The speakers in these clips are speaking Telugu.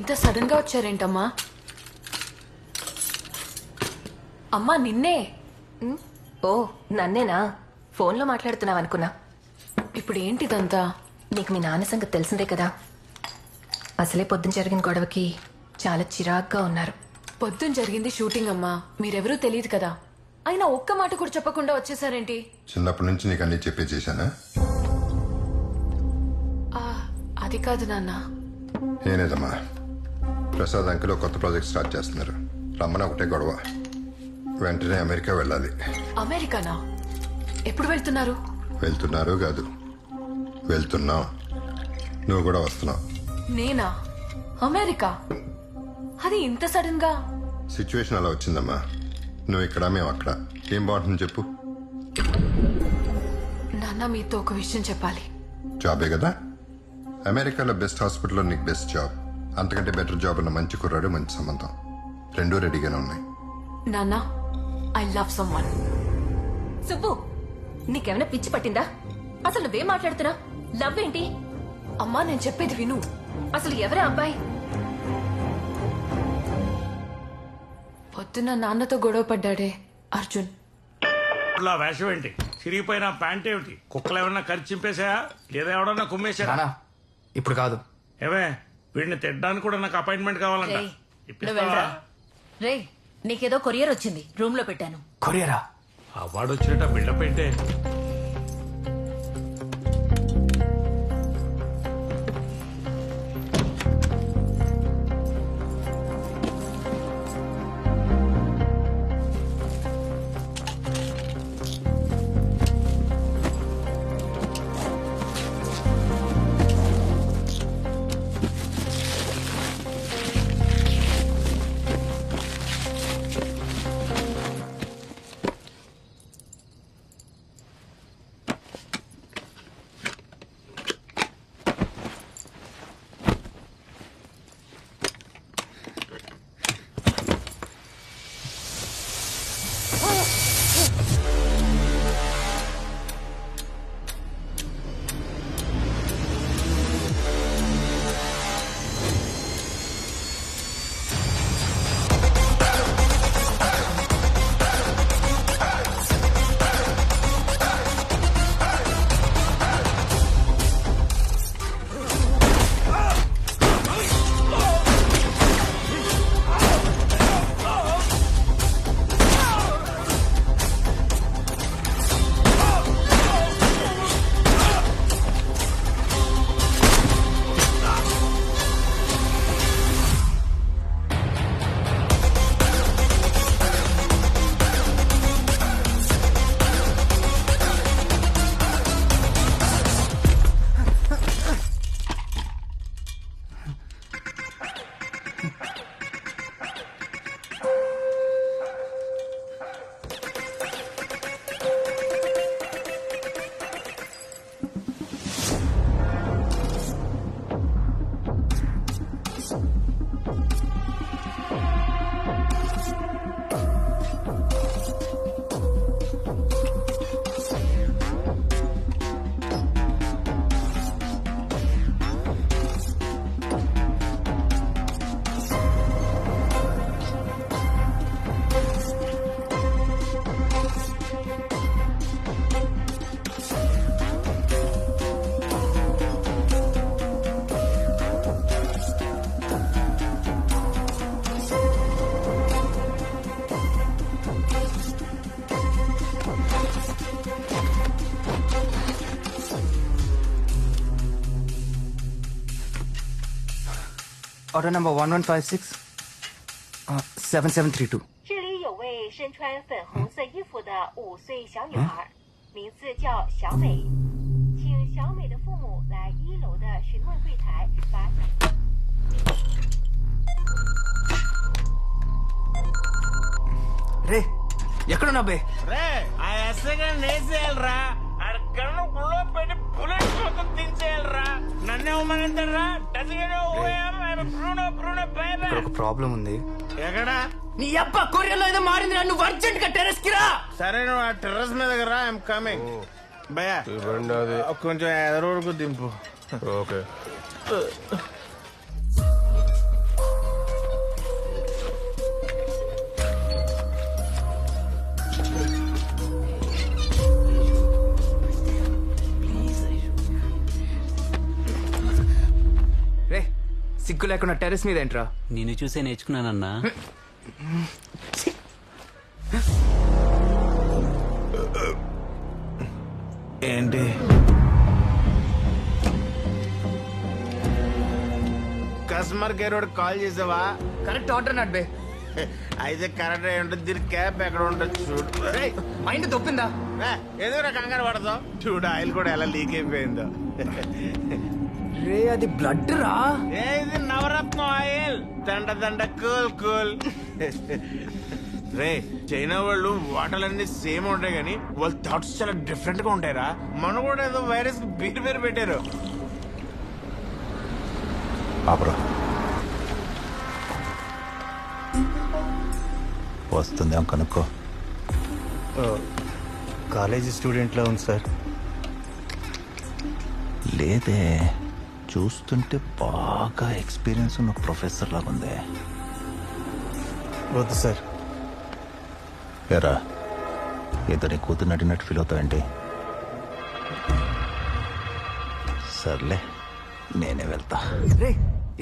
ఇంత సడన్ గా వచ్చారేంటమ్మా? అమ్మా నిన్నే. ఓ నన్నేనా? ఫోన్లో మాట్లాడుతున్నావు అనుకున్నా. ఇప్పుడు ఏంటిదంతా? నీకు మీ నాన్న సంగతి తెలిసిందే కదా. అసలే పొద్దున జరిగిన గొడవకి చాలా చిరాగ్గా ఉన్నారు. పొద్దున జరిగింది షూటింగ్ అమ్మా, మీరెవరూ తెలియదు కదా. అయినా ఒక్క మాట కూడా చెప్పకుండా వచ్చేసారేంటి? చిన్నప్పటి నుంచి నీకు అన్ని చెప్పే చేశానా? అది కాదు నాన్న. ఏనేదమ్మా, ప్రసాద్ అంకిలో కొత్త ప్రాజెక్ట్ స్టార్ట్ చేస్తున్నారు. రమ్మన ఒకటే గొడవ. వెంటనే అమెరికా వెళ్ళాలి. అమెరికానా? ఎప్పుడు వెళ్తున్నారు? వెళ్తున్నారు కాదు, వెళ్తున్నావు. నువ్వు కూడా వస్తున్నావు. నేనా? అమెరికా? అది ఇంత సడన్ గా? సిచ్యువేషన్ అలా వచ్చిందమ్మా. నువ్వు ఇక్కడ, మేము అక్కడ. ఏం బాగుంటుంది చెప్పు? నాన్న మీతో ఒక విషయం చెప్పాలి. జాబే కదా. అమెరికాలో బెస్ట్ హాస్పిటల్లో నీకు బెస్ట్ జాబ్, అంతకంటే బెటర్ జాబ్ ఉన్న మంచి కుర్రాడు, మంచి సంబంధం రెండూ రెడీగానే ఉన్నాయి. నాన్న, ఐ లవ్ సమ్వన్. సుబ్బు, నీకేమైనా పిచ్చి పట్టిందా? అసలు నువ్వేం మాట్లాడుతున్నా? లవ్ ఏంటి? అమ్మా నేను చెప్పేది విను. అసలు ఎవరా అబ్బాయి? పొద్దున్న నాన్నతో గొడవ పడ్డాడే అర్జున్. వేషం ఏంటి? చిరిగిపోయిన ప్యాంట్ ఏమిటి? కుక్కలు ఏమన్నా ఖర్చు చింపేశాయా లేదా ఎవడన్నా కుమ్మేశారా? ఇప్పుడు కాదు. ఏమే, వీడిని తిట్టడానికి కూడా నాకు అపాయింట్మెంట్ కావాలంట. రేయ్, ఇప్పిస్తావా? రే నీకేదో కొరియర్ వచ్చింది, రూమ్ లో పెట్టాను. కొరియరా? అవార్డు వచ్చినట్ట బిల్డప్ ఏంటే? Order number 1156 7732. 这里有位身穿粉红色衣服的5岁小女孩，名字叫小美，请小美的父母来1楼的询问柜台把。రే ఎక్కడున్నా బే? రే, ఆ ఎస్ఐ గారిని వేసేయాలరా. అక్కడ గుళ్ళో పెట్టి బుల్లెట్ మొత్తం దించేయాలరా. నన్నే ఉమ్మనంటారా? ఇక్కడ ఒక ప్రాబ్లం ఉంది. ఎక్కడా? నీ అబ్బా కొరియర్లో ఏదో మారింది, నువ్వు అర్జెంట్ గా టెర్రస్ కి రా. సరే, నువ్వు ఆ టెర్రస్ మీద రా. I'm coming. భయ్యా కొంచెం ఎదరు వరకు దింపు. ఓకే. లేకుండా టెర్రస్ మీద ఏంట్రా? నిన్ను చూసే నేర్చుకున్నానన్నా. ఏంటి కస్టమర్ కేర్ వాడు కాల్ చేసావా? కరెక్ట్ ఆర్డర్ నాట్ బే. అయితే కరెక్ట్ అయి ఉంటుంది. దీని క్యాప్ ఎక్కడ ఉంటుంది చూడు. మైండ్ దొప్పిందా? ఎదుగురా కంగారు పడతావు. చూడు ఆయిల్ కూడా ఎలా లీక్ అయిపోయిందో. రే అది బ్లడ్ రా. ఇది నవరత్నం ఆయిల్. దండ దండ కూల్ కూల్. రే చైనా వాళ్ళు వాటర్లన్నీ సేమ్ ఉంటాయి కానీ వాళ్ళ థాట్స్ చాలా డిఫరెంట్ గా ఉంటాయిరా. మన కూడా ఏదో వైరస్ పేరు పేరు పెట్టారు. వస్తుందేమో కనుక్కో. కాలేజీ స్టూడెంట్లా ఉంది సార్. లేదే, చూస్తుంటే బాగా ఎక్స్పీరియన్స్ ఉన్న ప్రొఫెసర్ లాగా ఉంది. వద్దు సార్. ఎరా ఇతని కూతురు నటినట్టు ఫీల్ అవుతావేంటి? సర్లే నేనే వెళ్తా. రే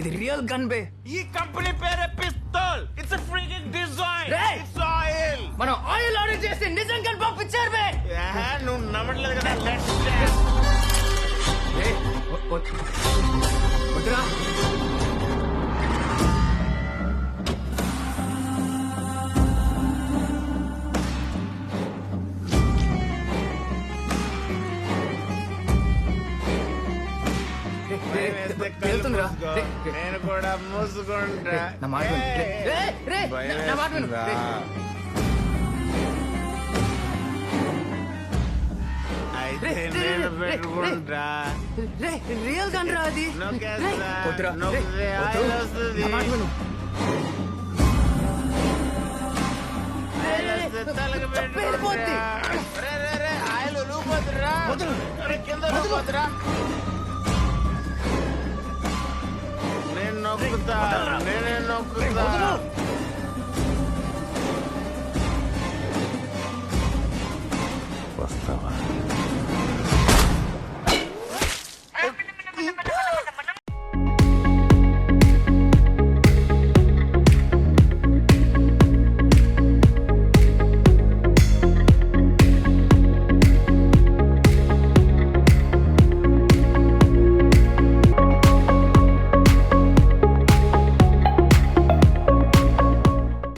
ఇది రియల్ గన్ బే. ఈ కంపెనీ పేరే pistol. It's a freaking design. Hey! It's oil. మనం ఆయిల్ ఆర్డర్ చేస్తే నిజంగా పంపించారు బే. నువ్వు నమ్మట్లేదు కదా. లెట్స్ వద్దురా. వెళ్తుందిరా. నేను కూడా మూసుకుంటా. నా మాట విను. రే, రే, నా మాట విను. రే. అయితే రే, రే, నేను రే, పెట్టుకుంటా. రే రియల్ గన్ రా అది. నొక్కేస్తా. వద్దురా. నొక్కితే రే, వద్దు. ఆయిల్ వస్తుంది. నా మాట విను. ఆయిల్ వస్తే తలకు వెళ్ళిపోద్ది. పెట్టుకుంటా. రే, రే, రే, ఆయిల్ ఒలిగిపోతుందిరా. రే, కింద ఒలిగిపోతుందిరా. నేను నొక్కుతా. నేనే నొక్కుతా.